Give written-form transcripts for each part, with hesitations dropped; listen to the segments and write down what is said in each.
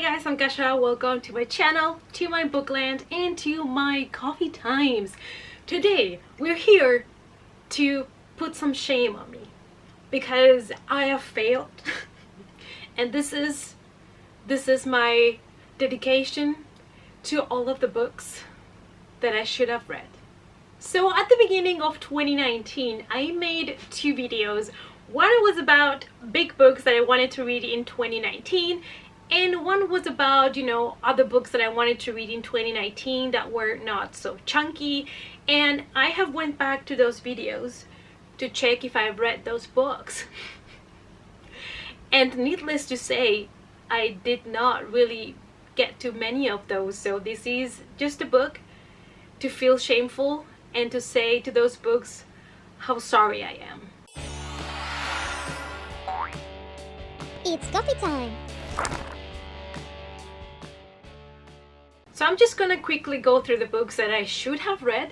guys, I'm Kasha. Welcome to my channel, to my bookland, and to my coffee times. Today we're here to put some shame on me because I have failed and this is my dedication to all of the books that I should have read. So at the beginning of 2019 I made two videos. One was about big books that I wanted to read in 2019, and one was about, other books that I wanted to read in 2019 that were not so chunky. And I have went back to those videos to check if I've read those books. And needless to say, I did not really get to many of those. So this is just a book to feel shameful and to say to those books how sorry I am. It's coffee time! So I'm just gonna quickly go through the books that I should have read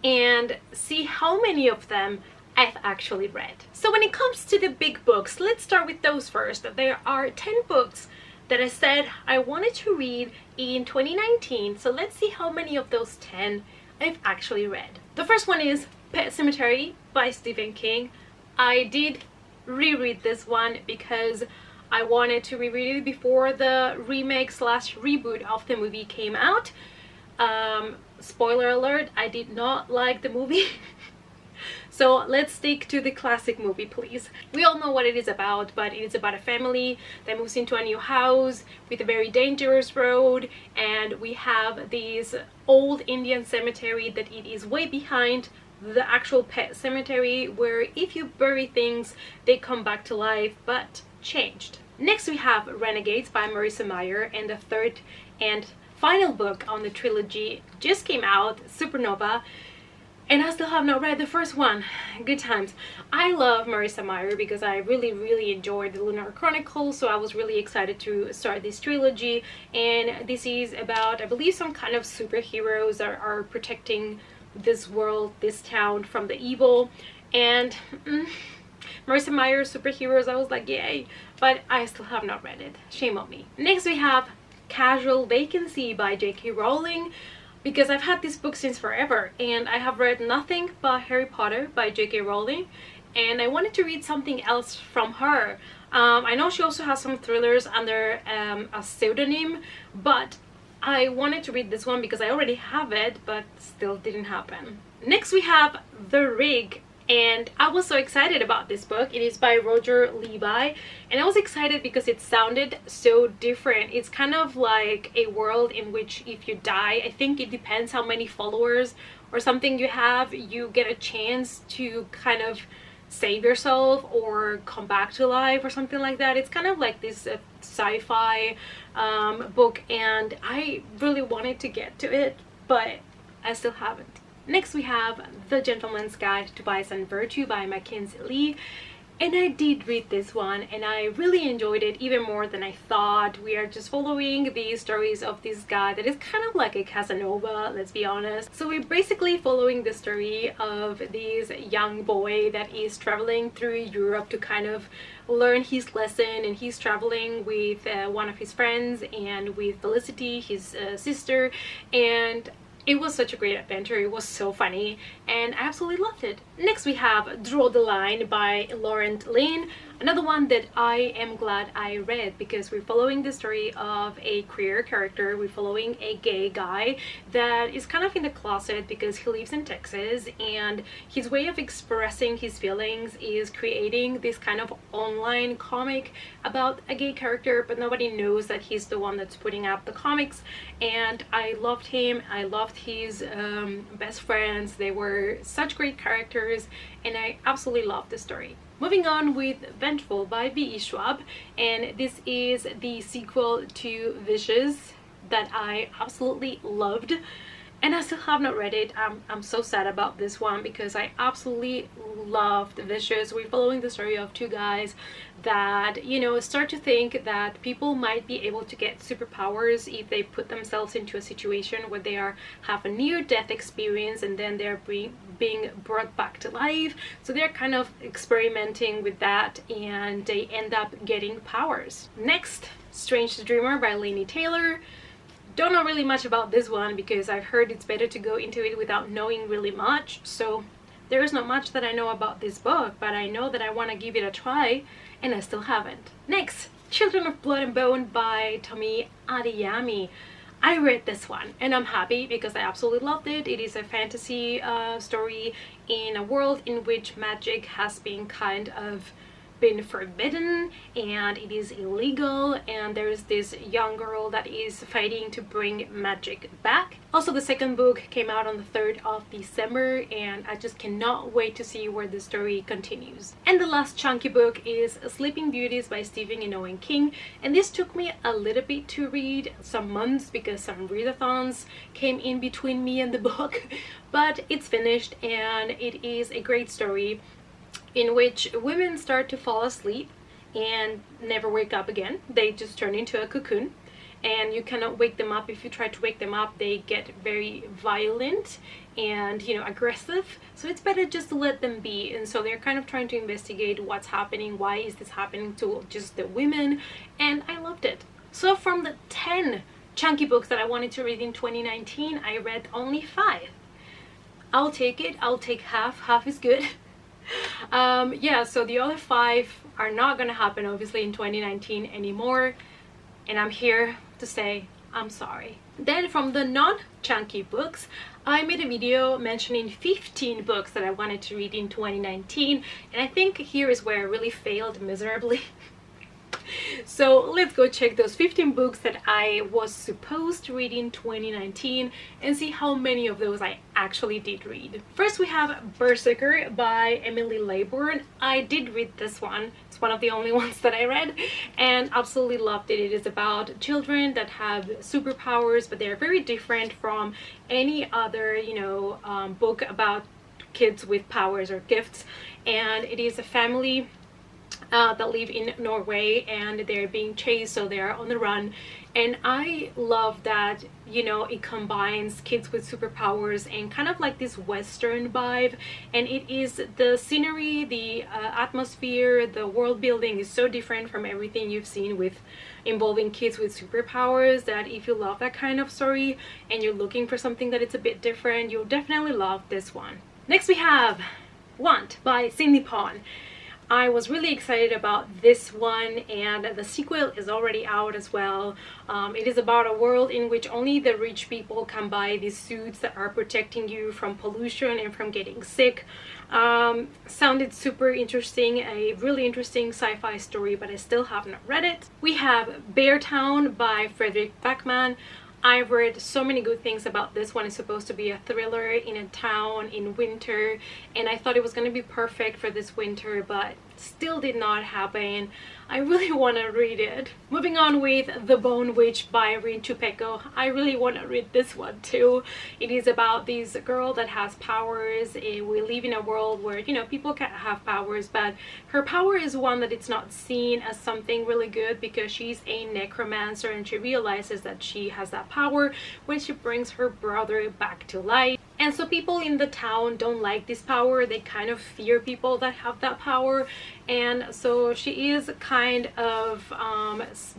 and see how many of them I've actually read. So when it comes to the big books, let's start with those first. There are 10 books that I said I wanted to read in 2019. So let's see how many of those 10 I've actually read. The first one is Pet Sematary by Stephen King. I did reread this one because I wanted to reread it before the remake/reboot of the movie came out. Spoiler alert, I did not like the movie. So let's stick to the classic movie, please. We all know what it is about, but it is about a family that moves into a new house with a very dangerous road, and we have this old Indian cemetery that it is way behind the actual pet cemetery, where if you bury things, they come back to life, but changed. Next we have Renegades by Marissa Meyer, and the third and final book on the trilogy just came out, Supernova, and I still have not read the first one. Good times. I love Marissa Meyer because I really enjoyed the Lunar Chronicles, so I was really excited to start this trilogy. And this is about, I believe, some kind of superheroes that are protecting this world, this town from the evil. And Marissa Meyer superheroes, I was like, yay, but I still have not read it. Shame on me. Next we have Casual Vacancy by J.K. Rowling, because I've had this book since forever and I have read nothing but Harry Potter by J.K. Rowling, and I wanted to read something else from her. I know she also has some thrillers under a pseudonym, but I wanted to read this one because I already have it, but still didn't happen. Next we have The Rig, and I was so excited about this book. It is by Roger Levi, and I was excited because it sounded so different. It's kind of like a world in which if you die, I think it depends how many followers or something you have, you get a chance to kind of save yourself or come back to life or something like that. It's kind of like this sci-fi book, and I really wanted to get to it, but I still haven't. Next we have The Gentleman's Guide to Vice and Virtue by Mackenzie Lee, and I did read this one and I really enjoyed it even more than I thought. We are just following the stories of this guy that is kind of like a Casanova, let's be honest. So we're basically following the story of this young boy that is traveling through Europe to kind of learn his lesson, and he's traveling with one of his friends and with Felicity, his sister, and it was such a great adventure. It was so funny and I absolutely loved it. Next we have Draw the Line by Lauren Lane, another one that I am glad I read because we're following the story of a queer character. We're following a gay guy that is kind of in the closet because he lives in Texas, and his way of expressing his feelings is creating this kind of online comic about a gay character, but nobody knows that he's the one that's putting out the comics. And I loved him. I loved his best friends. They were such great characters and I absolutely loved the story. Moving on with Vengeful by V.E. Schwab, and this is the sequel to Vicious that I absolutely loved, and I still have not read it. I'm so sad about this one because I absolutely loved Vicious. We're following the story of two guys that, start to think that people might be able to get superpowers if they put themselves into a situation where they have a near-death experience and then they're being brought back to life. So they're kind of experimenting with that and they end up getting powers. Next Strange Dreamer by Laini Taylor. Don't know really much about this one because I've heard it's better to go into it without knowing really much. So there is not much that I know about this book, but I know that I want to give it a try and I still haven't. Next, Children of Blood and Bone by Tomi Adeyemi. I read this one and I'm happy because I absolutely loved it. It is a fantasy story in a world in which magic has been kind of been forbidden and it is illegal, and there's this young girl that is fighting to bring magic back. Also, the second book came out on the 3rd of December and I just cannot wait to see where the story continues. And the last chunky book is Sleeping Beauties by Stephen and Owen King, and this took me a little bit to read, some months, because some readathons came in between me and the book, but it's finished and it is a great story in which women start to fall asleep and never wake up again. They just turn into a cocoon and you cannot wake them up. If you try to wake them up, they get very violent and, you know, aggressive. So it's better just to let them be. And so they're kind of trying to investigate what's happening, why is this happening to just the women, and I loved it. So from the 10 chunky books that I wanted to read in 2019, I read only 5. I'll take it. I'll take half. Half is good. Yeah, so the other 5 are not gonna happen obviously in 2019 anymore, and I'm here to say I'm sorry. Then from the non-chunky books, I made a video mentioning 15 books that I wanted to read in 2019, and I think here is where I really failed miserably. So let's go check those 15 books that I was supposed to read in 2019 and see how many of those I actually did read. First we have Berserker by Emily Laybourne. I did read this one. It's one of the only ones that I read and absolutely loved it. It is about children that have superpowers, but they're very different from any other, you know, book about kids with powers or gifts. And it is a family that live in Norway and they're being chased, so they're on the run. And I love that, you know, it combines kids with superpowers and kind of like this Western vibe, and it is the scenery, the atmosphere, the world building is so different from everything you've seen with involving kids with superpowers, that if you love that kind of story and you're looking for something that it's a bit different, you'll definitely love this one. Next we have Want by Cindy Pon. I was really excited about this one, and the sequel is already out as well. It is about a world in which only the rich people can buy these suits that are protecting you from pollution and from getting sick. Sounded super interesting, a really interesting sci-fi story, but I still have not read it. We have Beartown by Fredrik Backman. I've read so many good things about this one. It's supposed to be a thriller in a town in winter, and I thought it was going to be perfect for this winter, but still did not happen. I really want to read it. Moving on with The Bone Witch by Rin Chupeco. I really want to read this one too. It is about this girl that has powers. We live in a world where, you know, people can have powers, but her power is one that it's not seen as something really good because she's a necromancer, and she realizes that she has that power when she brings her brother back to life. And so people in the town don't like this power. They kind of fear people that have that power. And so she is kind of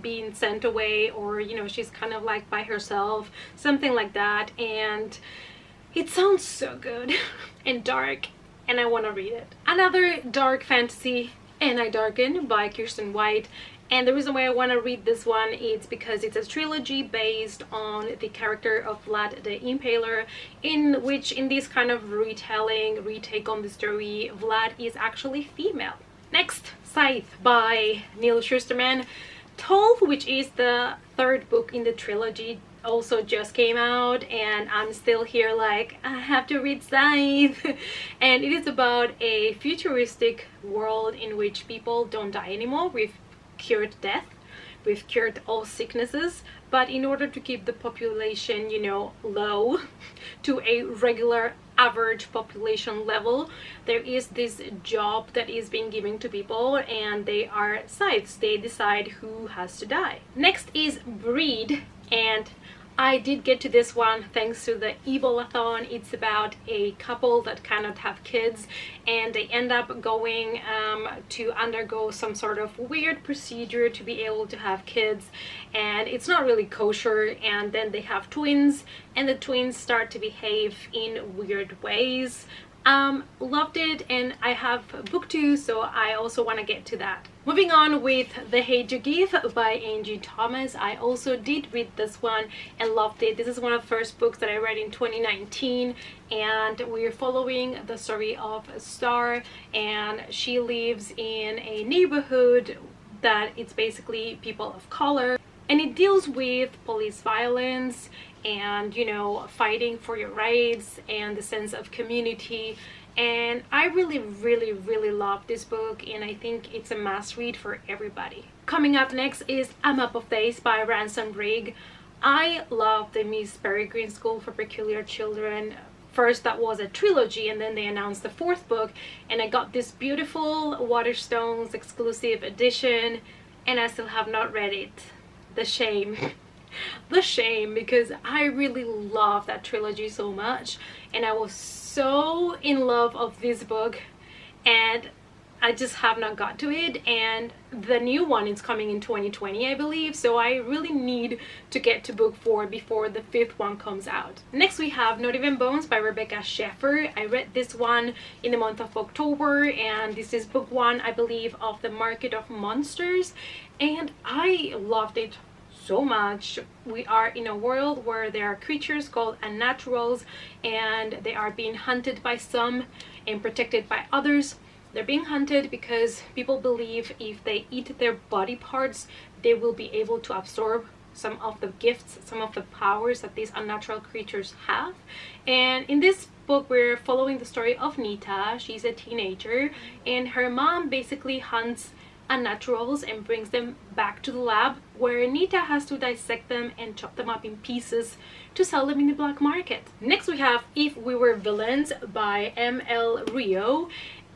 being sent away, or, you know, she's kind of like by herself, something like that. And it sounds so good and dark, and I want to read it. Another dark fantasy, And I Darken by Kirsten White. And the reason why I want to read this one is because it's a trilogy based on the character of Vlad the Impaler, in which, in this kind of retake on the story, Vlad is actually female. Next, Scythe by Neil Shusterman. 12, which is the 3rd book in the trilogy, also just came out, and I'm still here like, I have to read Scythe. And it is about a futuristic world in which people don't die anymore. We've cured death, we've cured all sicknesses, but in order to keep the population, you know, low to a regular average population level, there is this job that is being given to people, and they are scythes. They decide who has to die. Next is Breed, and I did get to this one thanks to the Evil-a-thon. It's about a couple that cannot have kids, and they end up going to undergo some sort of weird procedure to be able to have kids, and it's not really kosher, and then they have twins, and the twins start to behave in weird ways. Loved it, and I have book 2, so I also want to get to that. Moving on with The Hate You Give by Angie Thomas. I also did read this one and loved it. This is one of the first books that I read in 2019, and we're following the story of Star, and she lives in a neighborhood that it's basically people of color, and it deals with police violence and, you know, fighting for your rights and the sense of community. And I really love this book, and I think it's a must read for everybody. Coming up next is A Map of Days by Ransom Rigg. I love the Miss Peregrine School for Peculiar Children. First that was a trilogy, and then they announced the 4th book, and I got this beautiful Waterstones exclusive edition, and I still have not read it. The shame. The shame, because I really love that trilogy so much, and I was so in love of this book, and I just have not got to it. And the new one is coming in 2020, I believe, so I really need to get to book 4 before the 5th one comes out. Next we have Not Even Bones by Rebecca Sheffer. I read this one in the month of October, and this is book 1, I believe, of the Market of Monsters, and I loved it so much. We are in a world where there are creatures called unnaturals, and they are being hunted by some and protected by others. They're being hunted because people believe if they eat their body parts, they will be able to absorb some of the gifts, some of the powers that these unnatural creatures have. And in this book, we're following the story of Nita. She's a teenager, and her mom basically hunts unnaturals and brings them back to the lab, where Nita has to dissect them and chop them up in pieces to sell them in the black market. Next we have If We Were Villains by M.L. Rio,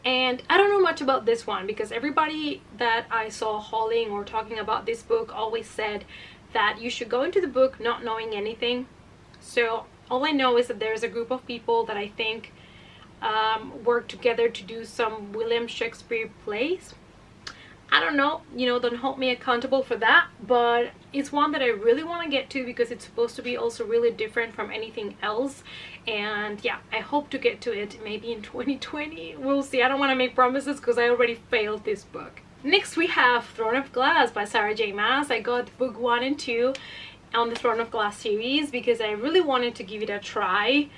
and I don't know much about this one because everybody that I saw hauling or talking about this book always said that you should go into the book not knowing anything. So all I know is that there's a group of people that I think work together to do some William Shakespeare plays. I don't know, you know, don't hold me accountable for that, but it's one that I really want to get to because it's supposed to be also really different from anything else. And yeah, I hope to get to it maybe in 2020. We'll see. I don't want to make promises because I already failed this book. Next we have Throne of Glass by Sarah J Maas. I got book 1 and 2 on the Throne of Glass series because I really wanted to give it a try,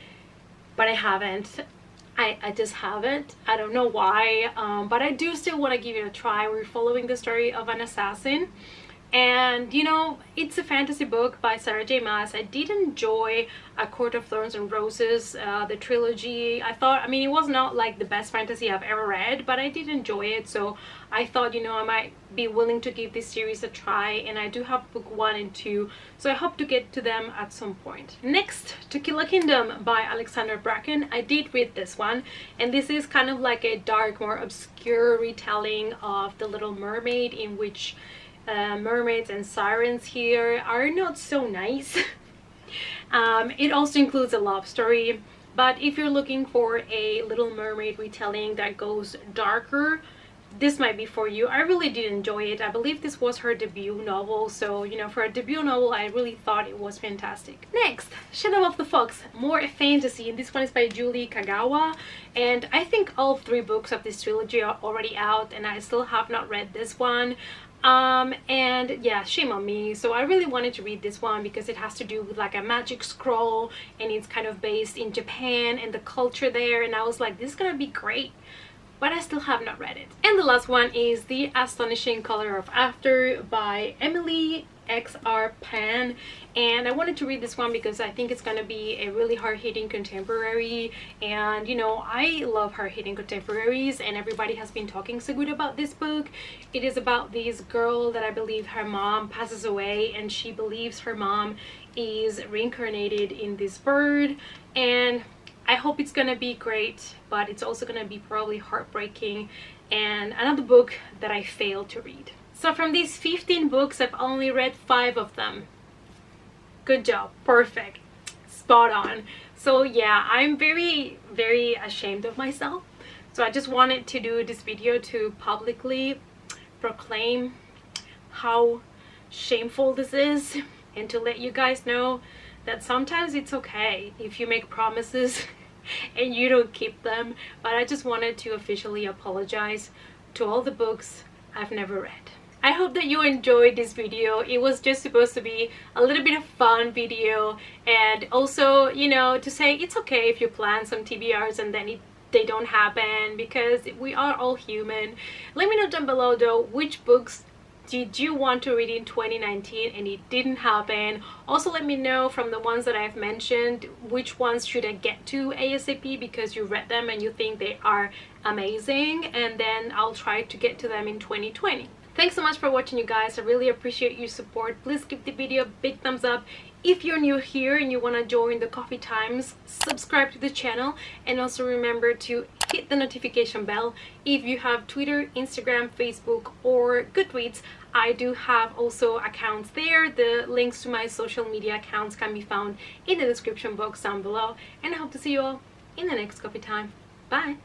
but I haven't. I just haven't. I don't know why, but I do still want to give it a try. We're following the story of an assassin, and you know, it's a fantasy book by Sarah J Maas. I did enjoy A Court of Thorns and Roses, the trilogy. I mean, it was not like the best fantasy I've ever read, but I did enjoy it, so I thought, you know, I might be willing to give this series a try, and I do have book 1 and 2, so I hope to get to them at some point. Next, To Kill a Kingdom by Alexander Bracken. I did read this one, and this is kind of like a dark, more obscure retelling of The Little Mermaid, in which mermaids and sirens here are not so nice. It also includes a love story, but if you're looking for a Little Mermaid retelling that goes darker, this might be for you. I really did enjoy it. I believe this was her debut novel, so you know, for a debut novel I really thought it was fantastic. Next, Shadow of the Fox, more fantasy, and this one is by Julie Kagawa, and I think all 3 books of this trilogy are already out, and I still have not read this one. And yeah, shame on me. So I really wanted to read this one because it has to do with like a magic scroll, and it's kind of based in Japan and the culture there, and I was like, this is gonna be great, but I still have not read it. And the last one is The Astonishing Color of After by Emily XR Pan, and I wanted to read this one because I think it's gonna be a really hard-hitting contemporary, and you know, I love hard-hitting contemporaries, and everybody has been talking so good about this book. It is about this girl that I believe her mom passes away, and she believes her mom is reincarnated in this bird, and I hope it's gonna be great, but it's also gonna be probably heartbreaking, and another book that I failed to read. So from these 15 books, I've only read 5 of them. Good job. Perfect. Spot on. So yeah, I'm very, very ashamed of myself. So I just wanted to do this video to publicly proclaim how shameful this is, and to let you guys know that sometimes it's okay if you make promises and you don't keep them. But I just wanted to officially apologize to all the books I've never read. I hope that you enjoyed this video. It was just supposed to be a little bit of fun video, and also, you know, to say it's okay if you plan some TBRs and then they don't happen, because we are all human. Let me know down below though, which books did you want to read in 2019 and it didn't happen. Also let me know from the ones that I've mentioned, which ones should I get to ASAP because you read them and you think they are amazing, and then I'll try to get to them in 2020. Thanks so much for watching, you guys. I really appreciate your support. Please give the video a big thumbs up. If you're new here and you want to join the coffee times, subscribe to the channel, and also remember to hit the notification bell. If you have Twitter, Instagram, Facebook, or Goodreads, I do have also accounts there. The links to my social media accounts can be found in the description box down below, and I hope to see you all in the next coffee time. Bye!